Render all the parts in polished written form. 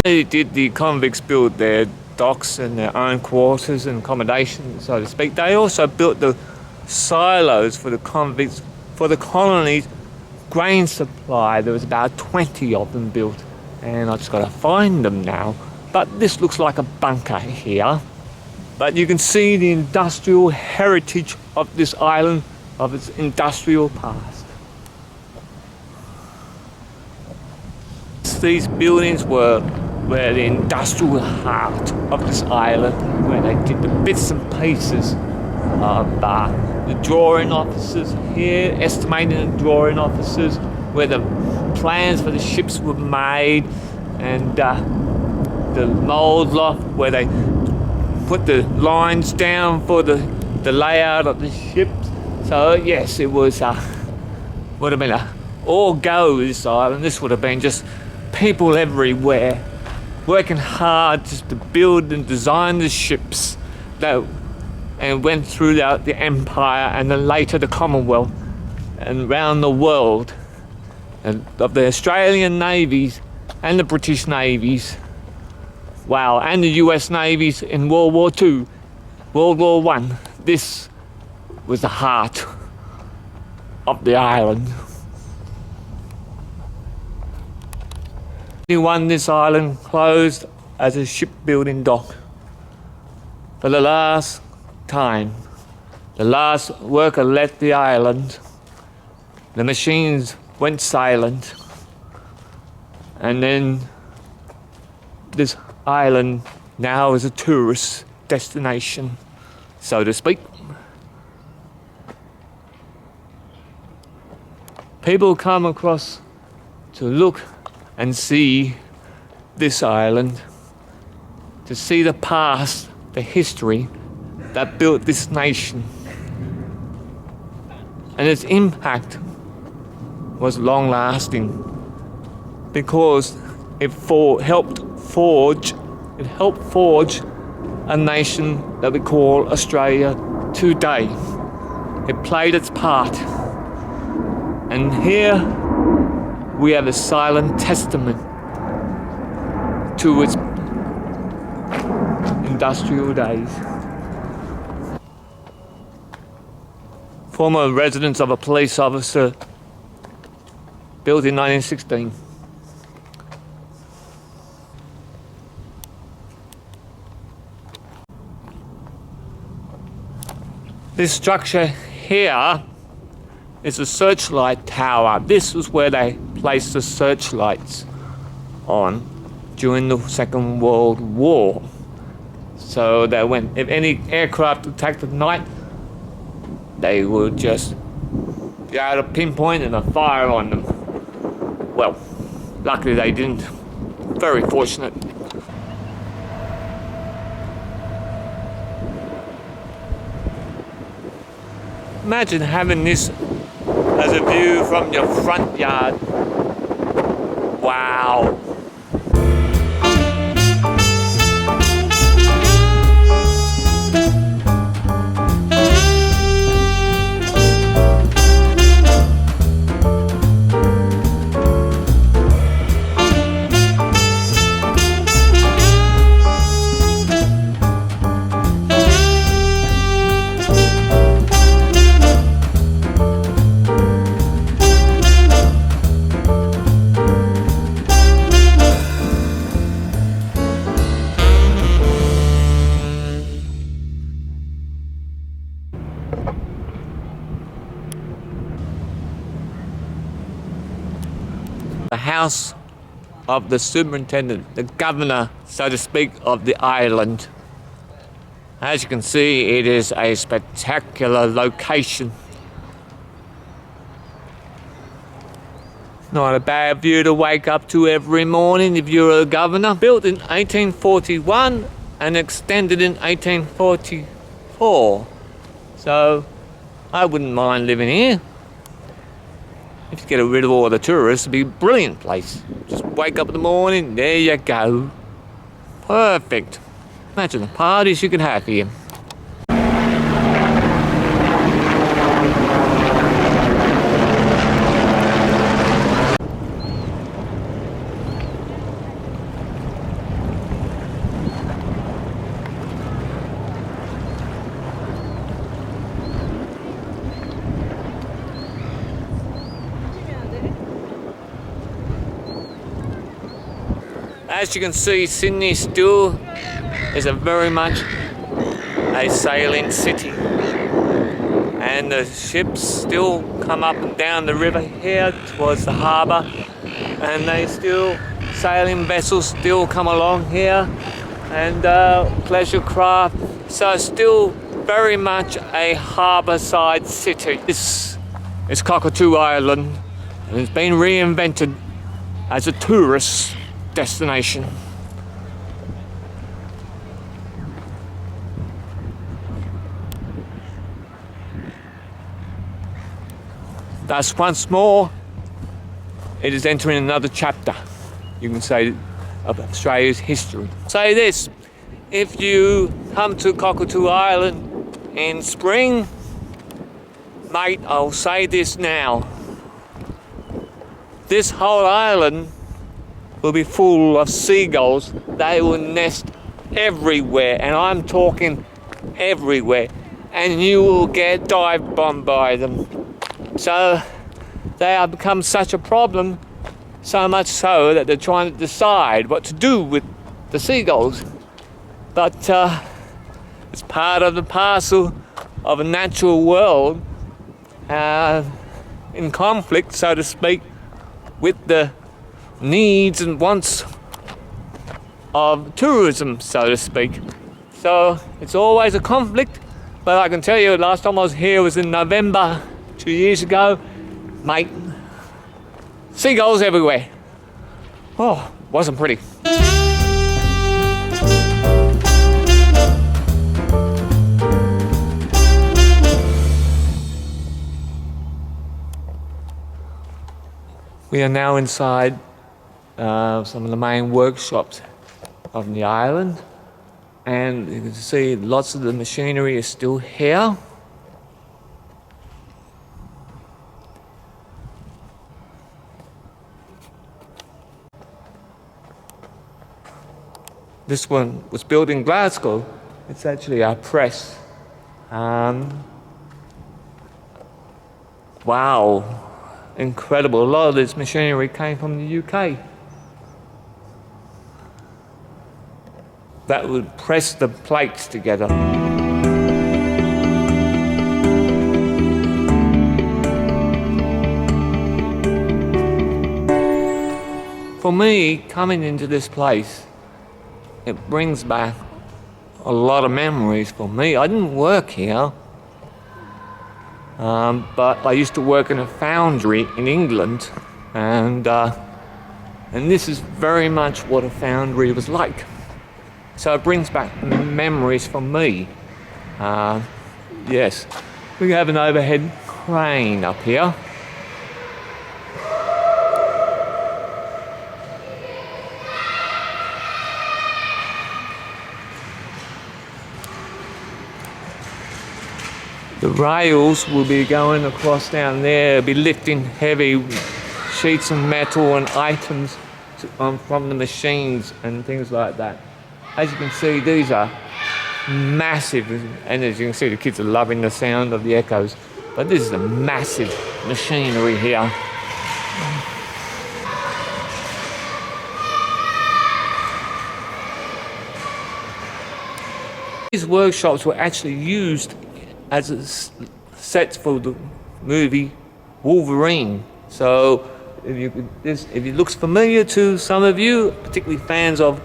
only did the convicts build their docks and their own quarters and accommodation, so to speak, they also built the silos for the convicts, for the colony's grain supply. There was about 20 of them built, and I just got to find them now. But this looks like a bunker here. But you can see the industrial heritage of this island, of its industrial past. These buildings were the industrial heart of this island, where they did the bits and pieces of the drawing offices here, estimating and drawing offices, where the plans for the ships were made, and the mould loft where they put the lines down for the layout of the ships. So yes, it was would have been a all-go, this island. This would have been just people everywhere working hard just to build and design the ships that and went throughout the empire and then later the Commonwealth and around the world, and of the Australian navies and the British navies, wow, and the US navies in World War II, World War I. This was the heart of the island. This island closed as a shipbuilding dock. For the last time, the last worker left the island, the machines went silent, and then this island now is a tourist destination, so to speak. People come across to look and see this island, to see the past, the history that built this nation. And its impact was long-lasting because it helped forge a nation that we call Australia today. It played its part. And here we have a silent testament to its industrial days. Former residence of a police officer, built in 1916. This structure here is a searchlight tower. This was where they placed the searchlights on during the Second World War. So that when if any aircraft attacked at night, they would just be able to pinpoint and fire on them. Well, luckily they didn't. Very fortunate. Imagine having this as a view from your front yard. Wow. The house of the superintendent, the governor, so to speak, of the island. As you can see, it is a spectacular location. Not a bad view to wake up to every morning if you're a governor. Built in 1841 and extended in 1844. So I wouldn't mind living here. If you get rid of all the tourists, it'd be a brilliant place. Just wake up in the morning, there you go. Perfect. Imagine the parties you could have here. As you can see, Sydney still is a very much a sailing city. And the ships still come up and down the river here towards the harbour. And they still, sailing vessels still come along here. And pleasure craft. So still very much a harbour-side city. This is Cockatoo Island. And it's been reinvented as a tourist destination. Thus, once more, it is entering another chapter, you can say, of Australia's history. Say this, if you come to Cockatoo Island in spring, mate, I'll say this now. This whole island will be full of seagulls. They will nest everywhere, and I'm talking everywhere, and you will get dive bombed by them. So they have become such a problem, so much so that they're trying to decide what to do with the seagulls. But it's part of the parcel of a natural world in conflict, so to speak, with the needs and wants of tourism, so to speak. So it's always a conflict, but I can tell you, last time I was here was in November 2 years ago, mate. Seagulls everywhere. Oh, wasn't pretty. We are now inside some of the main workshops of the island, and you can see lots of the machinery is still here. This one was built in Glasgow. It's actually a press. Wow, incredible. A lot of this machinery came from the UK. That would press the plates together. For me, coming into this place, it brings back a lot of memories for me. I didn't work here, but I used to work in a foundry in England, and this is very much what a foundry was like. So it brings back memories for me. Yes, we have an overhead crane up here. The rails will be going across down there, be lifting heavy sheets of metal and items from the machines and things like that. As you can see, these are massive, and as you can see, the kids are loving the sound of the echoes. But this is a massive machinery here. These workshops were actually used as sets for the movie Wolverine. So if it looks familiar to some of you, particularly fans of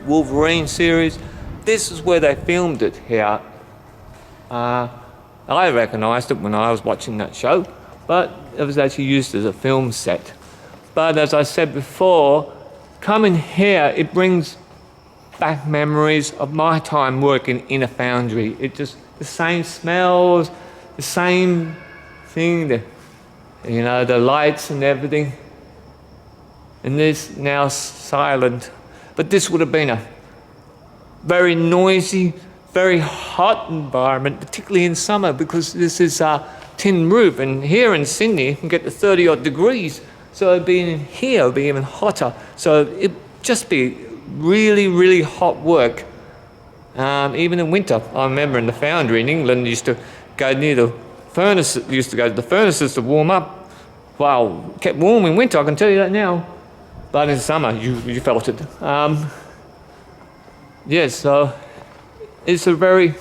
Wolverine series, this is where they filmed it here. I recognised it when I was watching that show, but it was actually used as a film set. But as I said before, coming here, it brings back memories of my time working in a foundry. It just, the same smells, the same thing, the lights and everything. And this now silent. But this would have been a very noisy, very hot environment, particularly in summer, because this is a tin roof. And here in Sydney, you can get to 30 odd degrees. So being in here would be even hotter. So it'd just be really, really hot work. Even in winter. I remember in the foundry in England, used to go near the furnaces, used to go to the furnaces to warm up. Wow, kept warm in winter, I can tell you that now. but in summer you felt it. Yeah, so it's a very,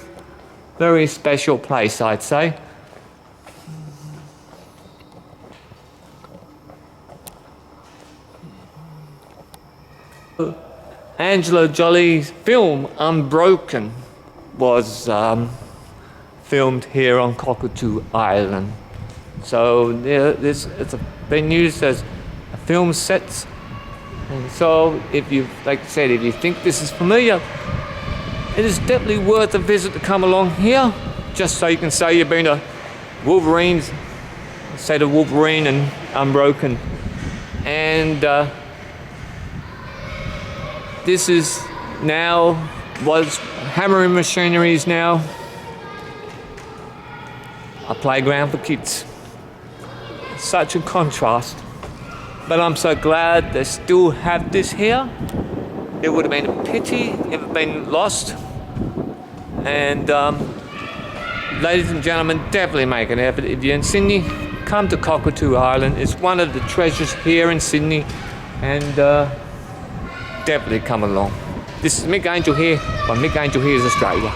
very special place, I'd say. Angela Jolie's film Unbroken was filmed here on Cockatoo Island. So it's been used as a film set. And so if you, like I said, if you think this is familiar, it is definitely worth a visit to come along here, just so you can say you've been to Wolverine's, say to Wolverine and Unbroken. And this is now, was Hammering Machinery is now a playground for kids. Such a contrast. But I'm so glad they still have this here. It would have been a pity if it had been lost. And ladies and gentlemen, definitely make an effort. If you're in Sydney, come to Cockatoo Island. It's one of the treasures here in Sydney. And definitely come along. This is Mick Angelhere from Mick Angelhere's Australia.